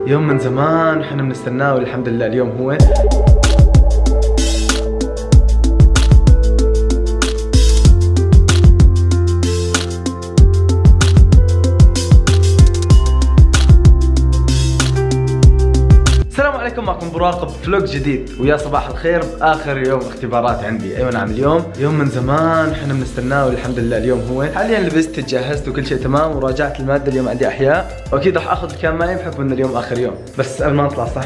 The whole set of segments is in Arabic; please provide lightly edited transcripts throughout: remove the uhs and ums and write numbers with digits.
يوم من زمان احنا بنستناه والحمد لله اليوم هو. السلام عليكم، معكم براقب فلوج جديد، ويا صباح الخير باخر يوم اختبارات عندي. ايوه نعم، اليوم يوم من زمان احنا بنستناه والحمد لله اليوم هو. حاليا لبست تجهزت وكل شيء تمام، وراجعت الماده. اليوم عندي احياء، واكيد راح اخذ الكام معي بحكم ان اليوم اخر يوم. بس قبل ما نطلع صح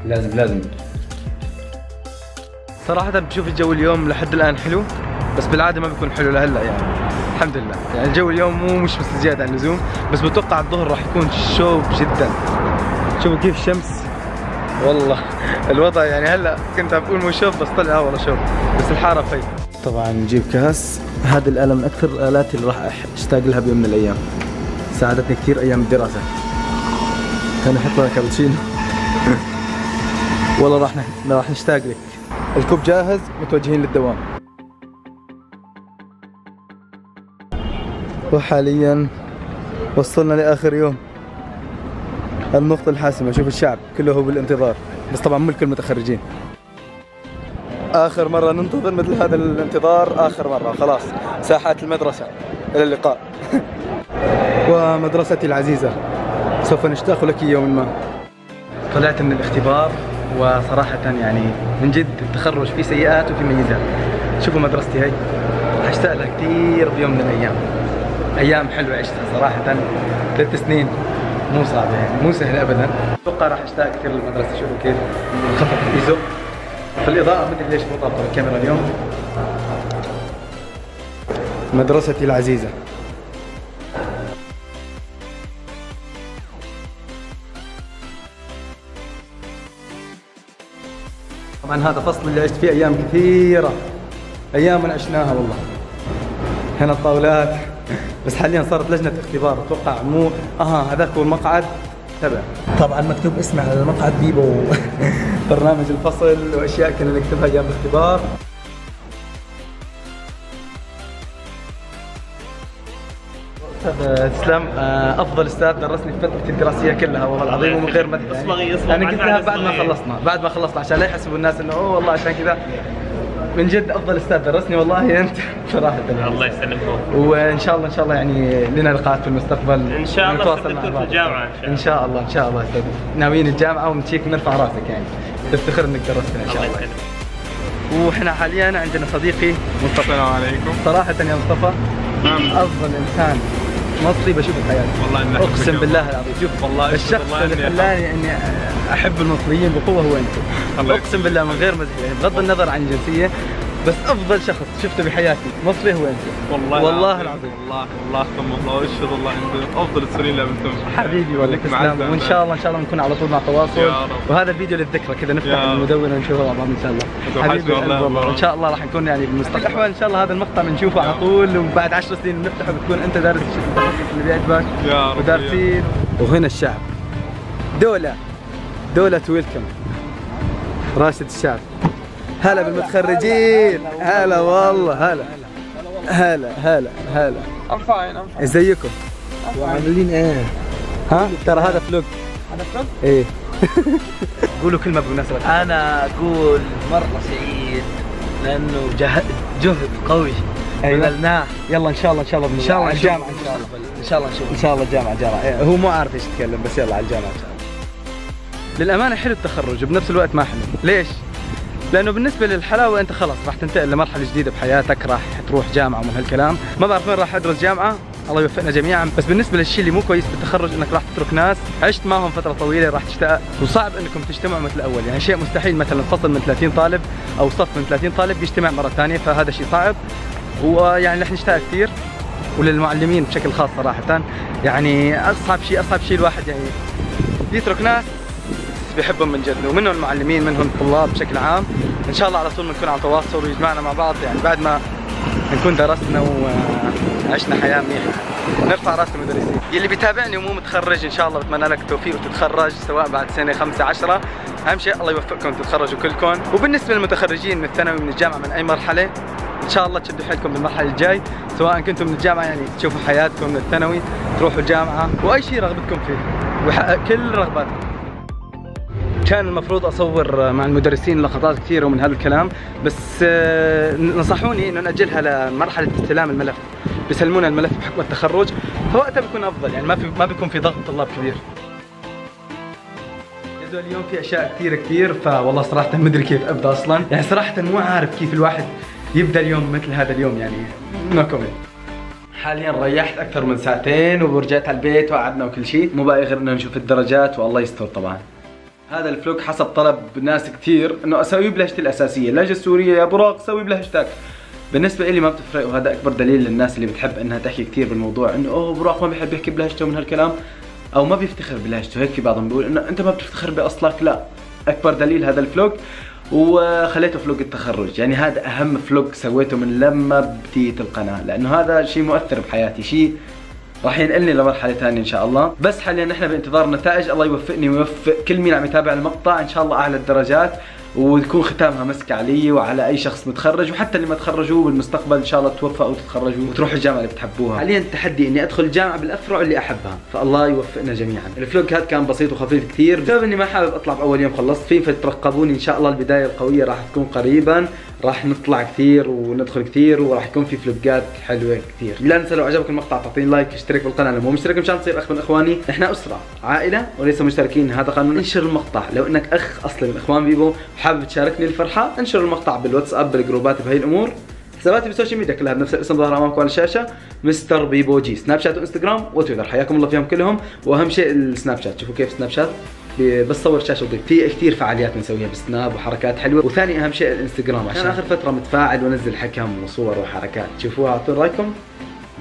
لازم صراحه بشوف الجو اليوم لحد الان حلو، بس بالعاده ما بيكون حلو لهلا يعني. الحمد لله يعني الجو اليوم مش بس زياده عن اللزوم، بس بتوقع الظهر راح يكون شوب جدا. شوفوا كيف الشمس، والله الوضع يعني هلا كنت عم بقول مو شوف، بس طلع والله شوف، بس الحاره في. طبعا نجيب كاس. هذا القلم من اكثر الالات اللي راح اشتاق لها بيوم من الايام، ساعدتني كثير ايام الدراسه. كان احط لها كابتشينو. والله راح نشتاق لك. الكوب جاهز، متوجهين للدوام. وحاليا وصلنا لاخر يوم، النقطة الحاسمة. شوف الشعب كله هو بالانتظار، بس طبعا مو الكل متخرجين. آخر مرة ننتظر مثل هذا الانتظار، آخر مرة خلاص. ساحات المدرسة، إلى اللقاء. ومدرستي العزيزة، سوف نشتاق لك يوما ما. طلعت من الاختبار، وصراحة يعني من جد التخرج فيه سيئات وفيه ميزات. شوفوا مدرستي هي، هشتاق لها كثير بيوم من الأيام. أيام حلوة عشتها صراحة، 3 سنين مو صعب يعني، مو سهل ابدا. اتوقع راح اشتاق كثير للمدرسه. شوفوا كيف خفف الايزو، فالاضاءه ما ادري ليش مو ضابطه بالكاميرا اليوم. مدرستي العزيزه. طبعا هذا فصل اللي عشت فيه ايام كثيره، ايام عشناها والله. هنا الطاولات، بس حاليا صارت لجنة اختبار. اتوقع مو هذاك هو المقعد تبع. طبعا مكتوب اسمي على المقعد بيبو. برنامج الفصل واشياء كنا نكتبها ايام الاختبار. تسلم. افضل استاذ درسني في فترتي الدراسيه كلها والله العظيم، ومن غير مدح يعني. انا قلتها بعد ما خلصنا عشان لا يحسبوا الناس انه اوه والله عشان كذا. من جد افضل استاذ درسني والله انت صراحه. الله يسلمكم. وان شاء الله يعني لنا لقاءات في المستقبل ان شاء الله. نتواصل مع بعض في الجامعه ان شاء الله. ان شاء الله استاذ، ناويين الجامعه ونشيك ونرفع راسك يعني، تفتخر انك درستنا ان شاء الله. وإحنا حاليا عندنا صديقي مصطفى. السلام عليكم. صراحه يا مصطفى افضل انسان مصري بشوفه في حياتي والله. اقسم بالله العظيم. شوف والله الشخص اللي خلاني اني احب المصريين بقوه هو انت. اقسم بالله من غير مزح يعني، بغض النظر عن الجنسيه، بس افضل شخص شفته بحياتي مصري هو انت. والله العظيم. والله ثم الله واشهد الله انت افضل السوريين اللي قابلتهم حبيبي والله. تسلم. وان شاء الله نكون على طول مع تواصل. وهذا الفيديو للذكرى كذا، نفتح المدونه ونشوفه مع بعض ان شاء الله. حبيبي والله. ان شاء الله راح نكون يعني بالمستقبل الاحوال ان شاء الله هذا المقطع بنشوفه على طول، وبعد 10 سنين بنفتحه بتكون انت دارس التخصص اللي بيعجبك ودارسين. وهنا الشعب، دولة ويلكم، راشد الشعب. هلا بالمتخرجين، هلا والله، هلا. I'm fine. ازيكم؟ وعاملين ايه؟ ترى هذا فلوج. ايه. قولوا كلمة بمناسبة. انا اقول مرة سعيد لانه جهد قوي بذلناه. يلا ان شاء الله الجامعة ان شاء الله نشوف. ان شاء الله الجامعة. هو مو عارف ايش يتكلم، بس يلا على الجامعة ان شاء الله. للأمانة حلو التخرج وبنفس الوقت ما حلو. ليش؟ لأنه بالنسبة للحلاوة أنت خلاص راح تنتقل لمرحلة جديدة بحياتك، راح تروح جامعة ومن هالكلام. ما بعرف وين راح أدرس جامعة، الله يوفقنا جميعا. بس بالنسبة للشيء اللي مو كويس بالتخرج إنك راح تترك ناس عشت معهم فترة طويلة، راح تشتاق، وصعب إنكم تجتمعوا مثل الأول. يعني شيء مستحيل مثلا فصل من 30 طالب أو صف من 30 طالب يجتمع مرة ثانية، فهذا شيء صعب. ويعني رح نشتاق كثير. وللمعلمين بشكل خاص صراحة يعني أصعب شيء الواحد يعني يترك ناس بيحبهم من جد، ومنهم المعلمين منهم الطلاب بشكل عام. ان شاء الله على طول بنكون على تواصل ويجمعنا مع بعض يعني بعد ما نكون درسنا وعشنا حياه منيحه، نرفع راس المدرسين. يلي بيتابعني ومو متخرج ان شاء الله بتمنى لك التوفيق وتتخرج، سواء بعد سنه 5 10. اهم شيء الله يوفقكم تتخرجوا كلكم. وبالنسبه للمتخرجين من الثانوي من الجامعه من اي مرحله، ان شاء الله تشدوا حيلكم بالمرحله الجاي، سواء كنتم من الجامعه يعني تشوفوا حياتكم من الثانوي، تروحوا الجامعه، واي شيء رغبتكم فيه. ويحقق كل رغباتهم. كان المفروض اصور مع المدرسين لقطات كثيره ومن هذا الكلام، بس نصحوني انه ناجلها لمرحله استلام الملف، بيسلمونا الملف بحكم التخرج، فوقتها بيكون افضل، يعني ما بيكون في ضغط طلاب كبير. جدول اليوم في اشياء كثير، فوالله صراحه ما ادري كيف ابدا اصلا، يعني صراحه مو عارف كيف الواحد يبدا اليوم مثل هذا اليوم، يعني نو كومنت. حاليا ريحت اكثر من ساعتين ورجعت على البيت وقعدنا وكل شيء، مو باقي غير انه نشوف الدرجات والله يستر طبعا. هذا الفلوج حسب طلب ناس كثير انه اسويه بلهجتي الاساسيه، اللهجه السوريه يا براق سوي بلهجتك. بالنسبه لي ما بتفرق، وهذا اكبر دليل للناس اللي بتحب انها تحكي كثير بالموضوع، انه اوه براق ما بيحب يحكي بلهجته من هالكلام او ما بيفتخر بلهجته، هيك في بعضهم بيقول انه انت ما بتفتخر باصلك. لا، اكبر دليل هذا الفلوج، وخليته فلوج التخرج، يعني هذا اهم فلوج سويته من لما بديت القناه، لانه هذا شيء مؤثر بحياتي، شيء راح ينقلني لمرحله ثانيه ان شاء الله. بس حاليا نحن بانتظار النتائج، الله يوفقني ويوفق كل مين عم يتابع المقطع، ان شاء الله اعلى الدرجات وتكون ختامها مسك علي وعلى اي شخص متخرج، وحتى اللي ما تخرجوا بالمستقبل ان شاء الله توفقوا وتتخرجوا وتروحوا الجامعه اللي بتحبوها. حاليا التحدي اني ادخل الجامعه بالافرع اللي احبها، فالله يوفقنا جميعا. الفلوج هذا كان بسيط وخفيف كثير، بسبب اني ما حابب اطلع باول يوم خلصت فيه، فترقبوني ان شاء الله البدايه القويه راح تكون قريبا، راح نطلع كثير وندخل كثير، وراح يكون في فلوجات حلوه كثير. لا انسى لو عجبك المقطع تعطيني لايك، اشترك بالقناه لو مو مشترك مشان تصير اخ من اخواني. نحن اسره عائله وليس مشتركين، هذا قانون. انشر المقطع لو انك اخ اصلي من اخوان بيبو وحابب تشاركني الفرحه، انشر المقطع بالواتساب بالجروبات بهي الامور. حساباتي بالسوشيال ميديا كلها بنفس الاسم ظاهر امامكم على الشاشه، مستر بيبو جي، سناب شات وانستغرام وتويتر، حياكم الله فيهم كلهم. واهم شيء السناب شات، شوفوا كيف سناب شات بس صور شاشه وضيف، في كثير فعاليات بنسويها بالسناب وحركات حلوه. وثاني اهم شيء الانستغرام، عشان اخر فتره متفاعل ونزل حكم وصور وحركات، شوفوها اعطوا رايكم.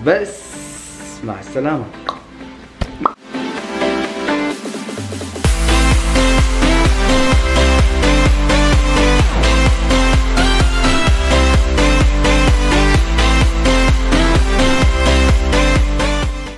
بس مع السلامه.